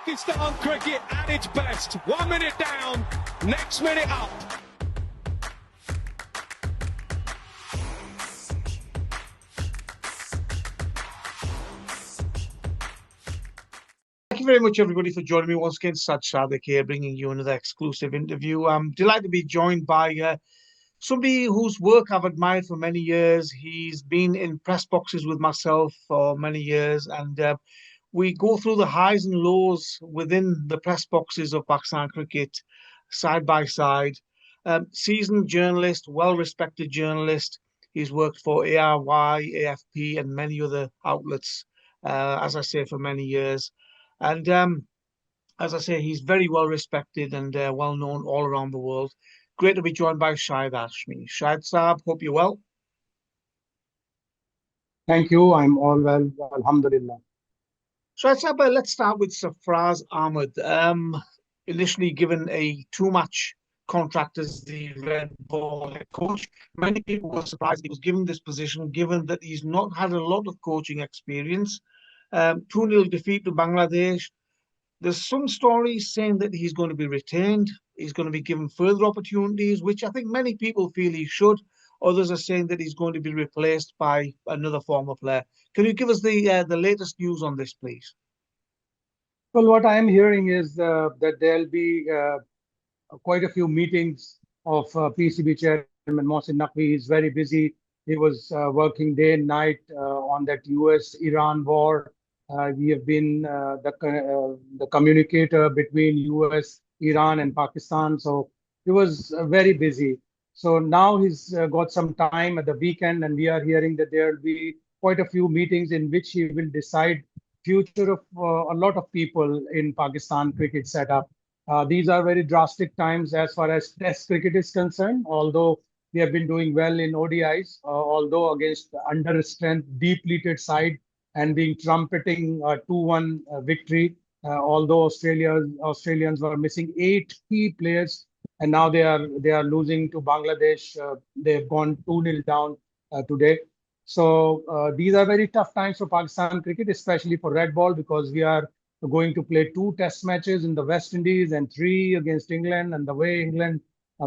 Pakistan cricket at its best. 1 minute down, next minute up. Thank you very much, everybody, for joining me once again. Shadab here, bringing you another exclusive interview. I'm delighted to be joined by somebody whose work I've admired for many years. He's been in press boxes with myself for many years, and we go through the highs and lows within the press boxes of Pakistan cricket, side by side. Seasoned journalist, well-respected journalist. He's worked for ARY, AFP, and many other outlets, as I say, for many years. And as I say, he's very well respected and well known all around the world. Great to be joined by Shahid Hashmi. Shahid Saab, hope you're well. Thank you. I'm all well. Alhamdulillah. Shahid Saab, let's start with Sarfaraz Ahmed. Initially given a two-match contract as the red ball head coach. Many people were surprised he was given this position, given that he's not had a lot of coaching experience. 2-0 defeat to Bangladesh. There's some stories saying that he's going to be retained. He's going to be given further opportunities, which I think many people feel he should. Others are saying that he's going to be replaced by another former player. Can you give us the latest news on this, please? Well, what I am hearing is that there'll be quite a few meetings of PCB chairman Mohsin Naqvi. He's very busy. He was working day and night on that US-Iran war. We have been the communicator between US, Iran, and Pakistan. So he was very busy. So now he's got some time at the weekend, and we are hearing that there will be quite a few meetings in which he will decide future of a lot of people in Pakistan cricket setup. These are very drastic times as far as Test cricket is concerned, although we have been doing well in ODIs, although against under-strength, depleted side and being trumpeting a 2-1 victory, although Australians were missing 8 key players, and now they are losing to Bangladesh. They've gone 2-0 down today. So these are very tough times for Pakistan cricket, especially for red ball, because we are going to play 2 test matches in the West Indies and 3 against England. And the way England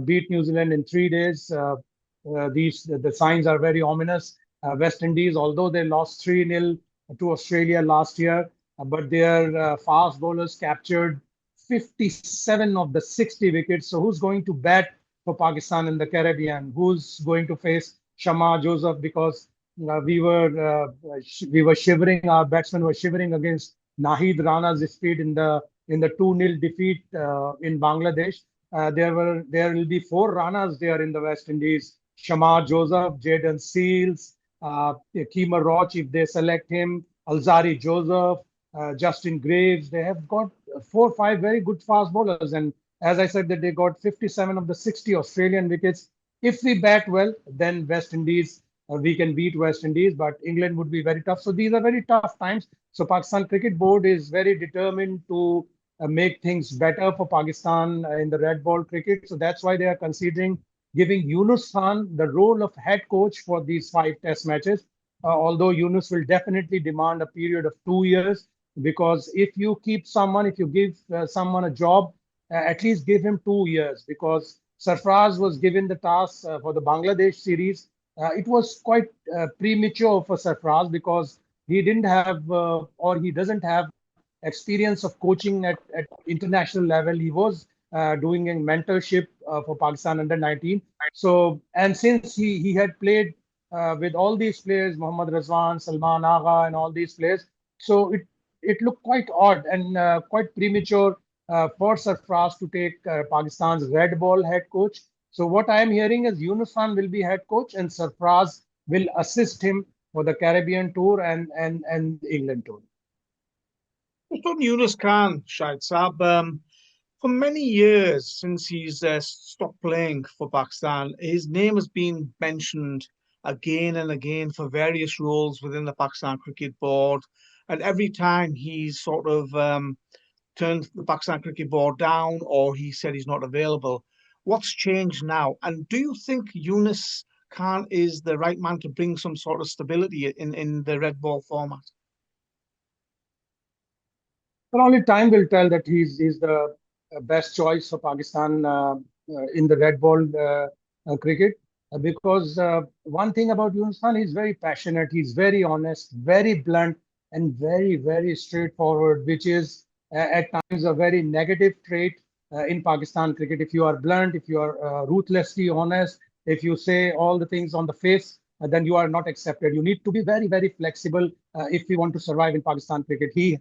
beat New Zealand in 3 days, the signs are very ominous. West Indies, although they lost 3-0 to Australia last year, but their fast bowlers captured 57 of the 60 wickets. So who's going to bat for Pakistan in the Caribbean? Who's going to face Shama Joseph? Because we were shivering. Our batsmen were shivering against Nahid Rana's speed in the 2-0 defeat in Bangladesh. There will be 4 Ranas there in the West Indies: Shama Joseph, Jayden Seals, Keemer Roach if they select him, Alzari Joseph, Justin Graves. They have got 4 or 5 very good fast bowlers, and as I said, that they got 57 of the 60 Australian wickets. If we bat well, then West Indies, we can beat West Indies, but England would be very tough. So these are very tough times. So Pakistan Cricket Board is very determined to make things better for Pakistan in the red ball cricket. So that's why they are considering giving Younis Khan the role of head coach for these 5 test matches. Although Younis will definitely demand a period of 2 years, because if you keep someone, if you give someone a job, at least give him 2 years, because Sarfaraz was given the task for the Bangladesh series. It was quite premature for Sarfaraz because he didn't have or he doesn't have experience of coaching at international level. He was doing a mentorship for Pakistan under-19. So, and since he had played with all these players, Mohammad Rizwan, Salman, Agha, and all these players, so it looked quite odd and quite premature for Sarfaraz to take Pakistan's red ball head coach. So what I am hearing is Younis Khan will be head coach and Sarfaraz will assist him for the Caribbean tour and England tour. Just on Younis Khan, Shahid Saab, for many years since he's stopped playing for Pakistan, his name has been mentioned again and again for various roles within the Pakistan Cricket Board. And every time he's sort of turned the Pakistan Cricket Board down or he said he's not available. What's changed now? And do you think Younis Khan is the right man to bring some sort of stability in the red ball format? But only time will tell that he's the best choice for Pakistan in the red ball cricket. Because one thing about Younis Khan, he's very passionate, he's very honest, very blunt, and very straightforward, which is at times a very negative trait in Pakistan cricket. If you are blunt, if you are ruthlessly honest, if you say all the things on the face, then you are not accepted. You need to be very flexible if you want to survive in Pakistan cricket. He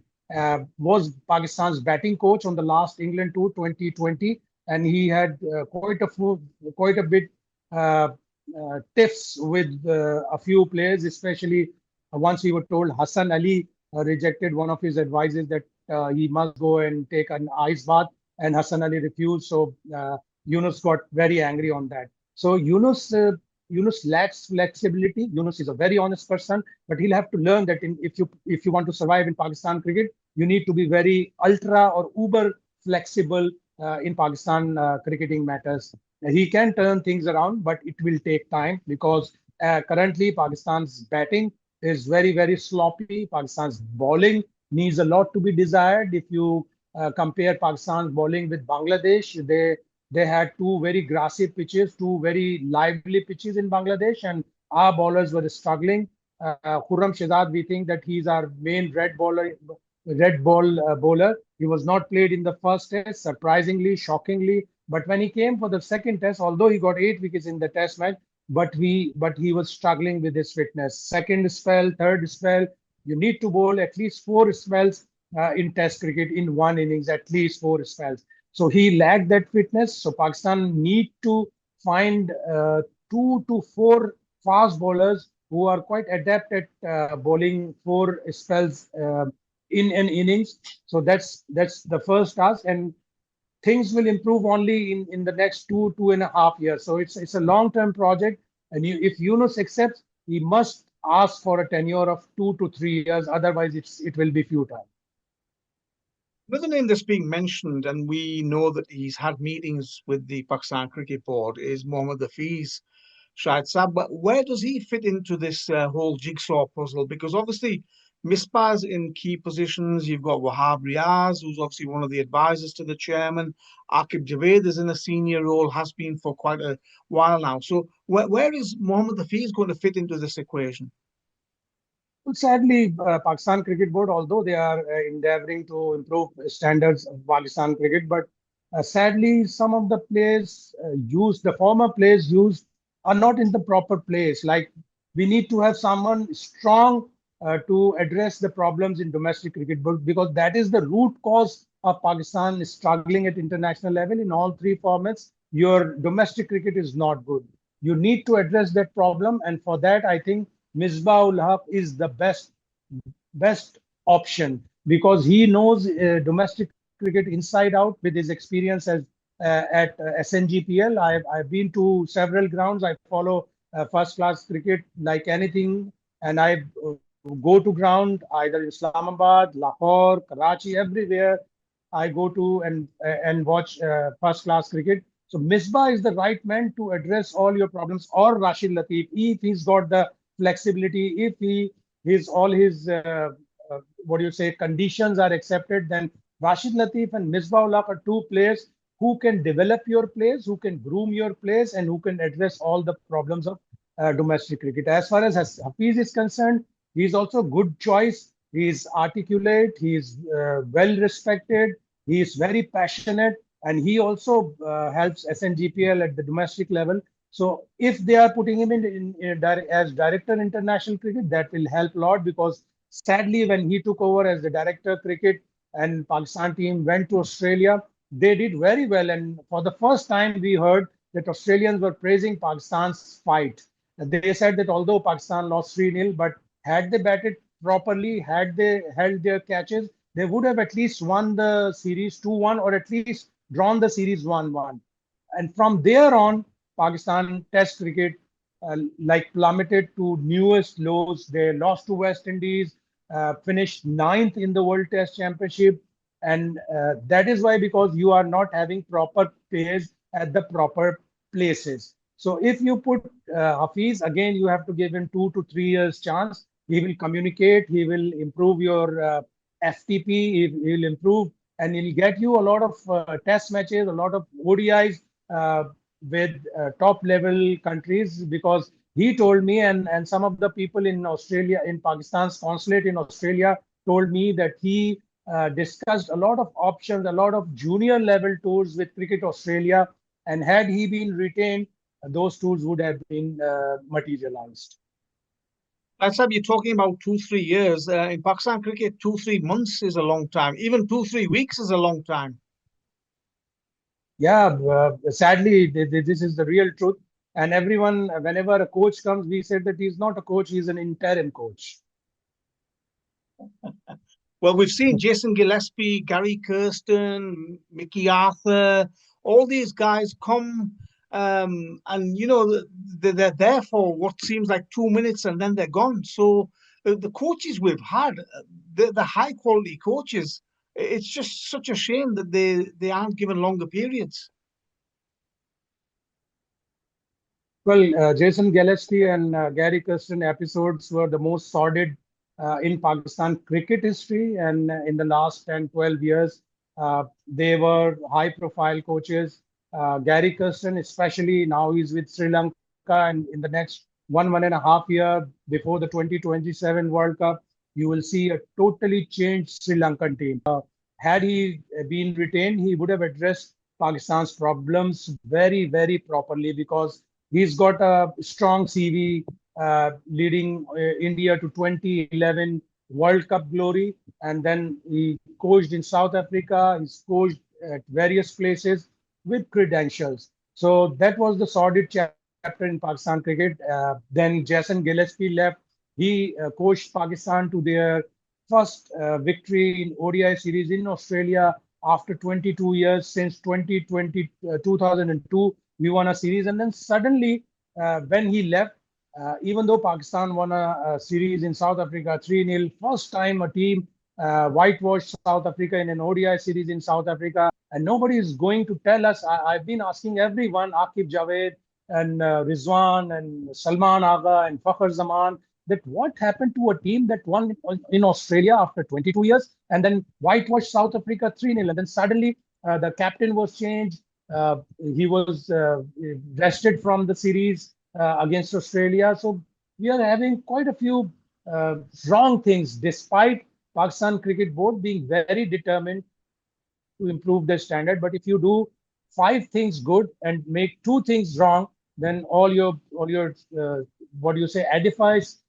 was Pakistan's batting coach on the last England tour 2020, and he had quite a bit uh, tiffs with a few players, especially once we were told Hassan Ali rejected one of his advices that he must go and take an ice bath, and Hassan Ali refused. So Yunus got very angry on that. So Yunus lacks flexibility. Yunus is a very honest person, but he'll have to learn that if you want to survive in Pakistan cricket, you need to be very ultra or uber flexible in Pakistan cricketing matters. He can turn things around, but it will take time because currently Pakistan's batting is very sloppy. Pakistan's bowling needs a lot to be desired. If you compare Pakistan's bowling with Bangladesh, they had two very grassy pitches, two very lively pitches in Bangladesh, and our bowlers were struggling. Khurram Shahzad, we think that he's our main red ball bowler. He was not played in the first test, surprisingly, shockingly. But when he came for the second test, although he got 8 wickets in the test match, but he was struggling with his fitness. Second spell, third spell, you need to bowl at least 4 spells in test cricket in one innings, at least 4 spells. So he lacked that fitness. So Pakistan need to find 2 to 4 fast bowlers who are quite adept at bowling 4 spells in an innings. So that's the first task, and things will improve only in the next 2.5 years. So it's a long-term project, and if Yunus accepts, he must ask for a tenure of 2 to 3 years. Otherwise, it will be futile. Another name that's being mentioned, and we know that he's had meetings with the Pakistan Cricket Board, is Mohammad Hafeez Rashid Latif. But where does he fit into this whole jigsaw puzzle? Because obviously, Misbah's in key positions. You've got Wahab Riaz, who's obviously one of the advisors to the chairman. Akib Javed is in a senior role, has been for quite a while now. So where is Mohammad Hafeez going to fit into this equation? Well, sadly, Pakistan Cricket Board, although they are endeavoring to improve standards of Pakistan cricket, but sadly, some of the players the former players used, are not in the proper place. Like we need to have someone strong to address the problems in domestic cricket, because that is the root cause of Pakistan struggling at international level in all 3 formats. Your domestic cricket is not good. You need to address that problem, and for that, I think Misbah-ul Haq is the best option because he knows domestic cricket inside out with his experience at SNGPL. I've been to several grounds. I follow first class cricket like anything, and I go to ground either in Islamabad, Lahore, Karachi, everywhere I go to and watch first class cricket. So Misbah is the right man to address all your problems, or Rashid Latif, if he's got the flexibility, if his all his what do you say conditions are accepted, then Rashid Latif and Misbah Ulaq are 2 players who can develop your players, who can groom your players, and who can address all the problems of domestic cricket. As far as Hafeez is concerned, he is also a good choice. He is articulate, he is well respected, he is very passionate, and he also helps SNGPL at the domestic level. So if they are putting him as director international cricket, that will help a lot, because sadly, when he took over as the director cricket and Pakistan team went to Australia, they did very well. And for the first time, we heard that Australians were praising Pakistan's fight. And they said that although Pakistan lost 3-0, but had they batted properly, had they held their catches, they would have at least won the series 2-1, or at least drawn the series 1-1. And from there on, Pakistan Test cricket like plummeted to newest lows. They lost to West Indies, finished 9th in the World Test Championship, and that is why, because you are not having proper players at the proper places. So if you put Hafeez again, you have to give him 2 to 3 years chance. He will communicate. He will improve your FTP, he'll improve, and he'll get you a lot of test matches, a lot of ODIs with top level countries, because he told me, and some of the people in Australia, in Pakistan's consulate in Australia, told me that he discussed a lot of options, a lot of junior level tours with Cricket Australia, and had he been retained, those tours would have been materialized. That's how you're talking about 2, 3 years. In Pakistan cricket, 2, 3 months is a long time. Even 2, 3 weeks is a long time. Yeah, sadly, this is the real truth. And everyone, whenever a coach comes, we said that he's not a coach, he's an interim coach. Well, we've seen Jason Gillespie, Gary Kirsten, Mickey Arthur, all these guys come, and they're there for what seems like 2 minutes and then they're gone. So the coaches we've had, the high quality coaches, it's just such a shame that they aren't given longer periods. Well, Jason Gillespie and Gary Kirsten episodes were the most sordid in Pakistan cricket history. And in the last 10, 12 years, they were high profile coaches. Gary Kirsten, especially now, he's with Sri Lanka. And in the next 1.5 year before the 2027 World Cup, you will see a totally changed Sri Lankan team. Had he been retained, he would have addressed Pakistan's problems very, very properly, because he's got a strong CV leading India to 2011 World Cup glory. And then he coached in South Africa. He's coached at various places with credentials. So that was the sordid chapter in Pakistan cricket. Then Jason Gillespie left. He coached Pakistan to their first victory in ODI series in Australia after 22 years. Since 2002, we won a series. And then suddenly, when he left, even though Pakistan won a series in South Africa 3-0, first time a team whitewashed South Africa in an ODI series in South Africa, and nobody is going to tell us. I've been asking everyone, Aqib Javed and Rizwan and Salman Agha and Fakhr Zaman, that what happened to a team that won in Australia after 22 years and then whitewashed South Africa 3-0, and then suddenly the captain was changed. He was rested from the series against Australia. So we are having quite a few wrong things, despite Pakistan Cricket Board being very determined to improve their standard. But if you do 5 things good and make 2 things wrong, then all your what do you say, edifice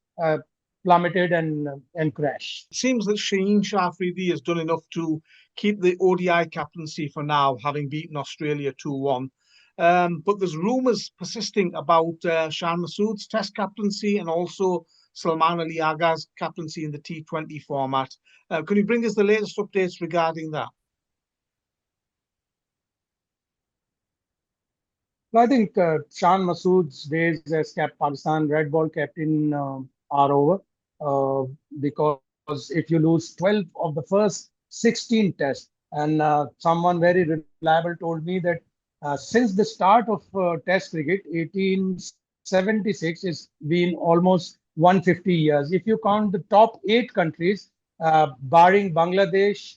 plummeted and crashed. It seems that Shaheen Shah Afridi has done enough to keep the ODI captaincy for now, having beaten Australia 2-1. But there's rumours persisting about Shan Masood's Test captaincy and also Salman Ali Agha's captaincy in the T20 format. Can you bring us the latest updates regarding that? I think Shan Masood's days as Pakistan Red Ball captain are over, because if you lose 12 of the first 16 tests, and someone very reliable told me that since the start of Test cricket, 1876, it's been almost 150 years. If you count the top 8 countries, barring Bangladesh,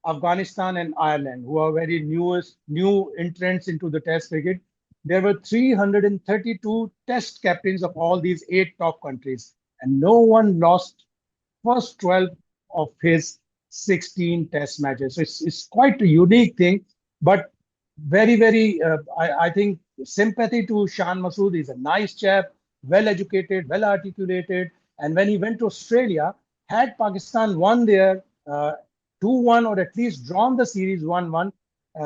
Afghanistan, and Ireland, who are very new entrants into the Test cricket, there were 332 Test captains of all these 8 top countries, and no one lost first 12 of his 16 Test matches. So it's quite a unique thing, but very, very, I think, sympathy to Shan Masood. He's a nice chap, well educated, well articulated. And when he went to Australia, had Pakistan won there 2-1 or at least drawn the series 1-1,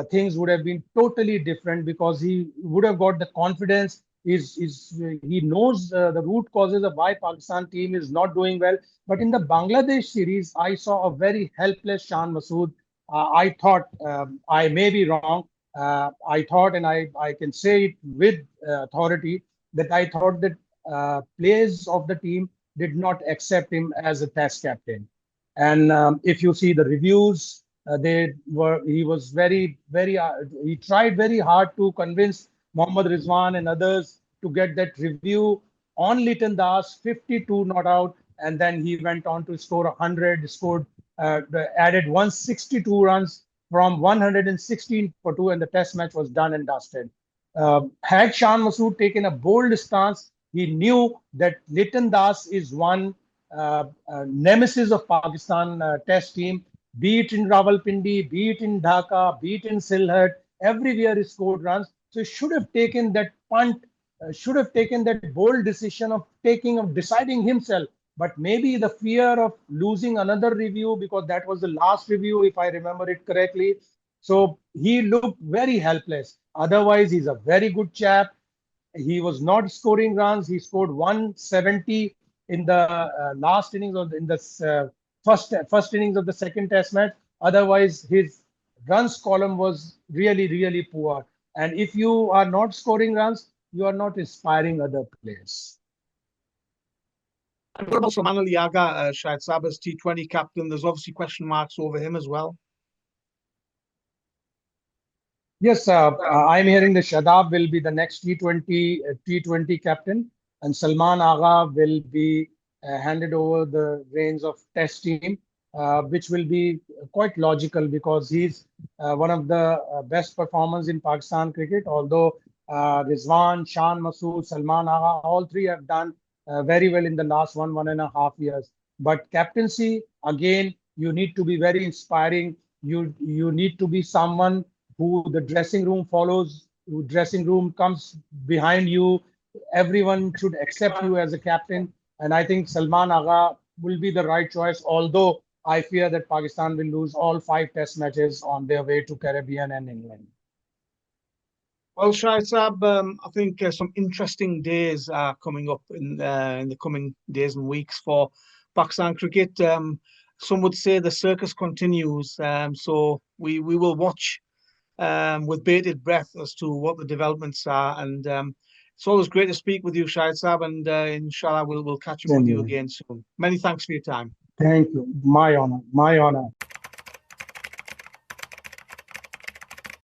things would have been totally different, because he would have got the confidence. He knows the root causes of why Pakistan team is not doing well. But in the Bangladesh series, I saw a very helpless Shan Masood. I thought, I may be wrong, I thought, and I can say it with authority, that I thought that players of the team did not accept him as a Test captain. And if you see the reviews, he was very, very, he tried very hard to convince Mohammad Rizwan and others to get that review on Liton Das, 52 not out, and then he went on to score 100, scored added 162 runs from 116 for 2, and the test match was done and dusted. Had Shan Masood taken a bold stance, he knew that Liton Das is one nemesis of Pakistan test team, be it in Rawalpindi, be it in Dhaka, be it in Sylhet, everywhere he scored runs. So he should have taken that punt, should have taken that bold decision of deciding himself. But maybe the fear of losing another review, because that was the last review, if I remember it correctly. So he looked very helpless. Otherwise, he's a very good chap. He was not scoring runs. He scored 170 in the last innings or in the first innings of the second test match. Otherwise, his runs column was really, really poor. And if you are not scoring runs, you are not inspiring other players. And what about Salman Agha, Shahid Saab as T20 captain? There's obviously question marks over him as well. Yes, I'm hearing that Shadab will be the next T20 captain, and Salman Agha will be handed over the reins of Test team, which will be quite logical because he's one of the best performers in Pakistan cricket. Although Rizwan, Shan Masood, Salman Agha, all three have done very well in the last 1.5 years. But captaincy, again, you need to be very inspiring. You need to be someone who the dressing room follows, who dressing room comes behind you. Everyone should accept you as a captain. And I think Salman Agha will be the right choice, although I fear that Pakistan will lose all 5 test matches on their way to Caribbean and England. Well, Shahid Saab, I think some interesting days are coming up in the coming days and weeks for Pakistan cricket. Some would say the circus continues, so we will watch with bated breath as to what the developments are. And it's always great to speak with you, Shahid Saab, and inshallah we'll catch up with you again soon. Many thanks for your time. Thank you. My honor. My honor.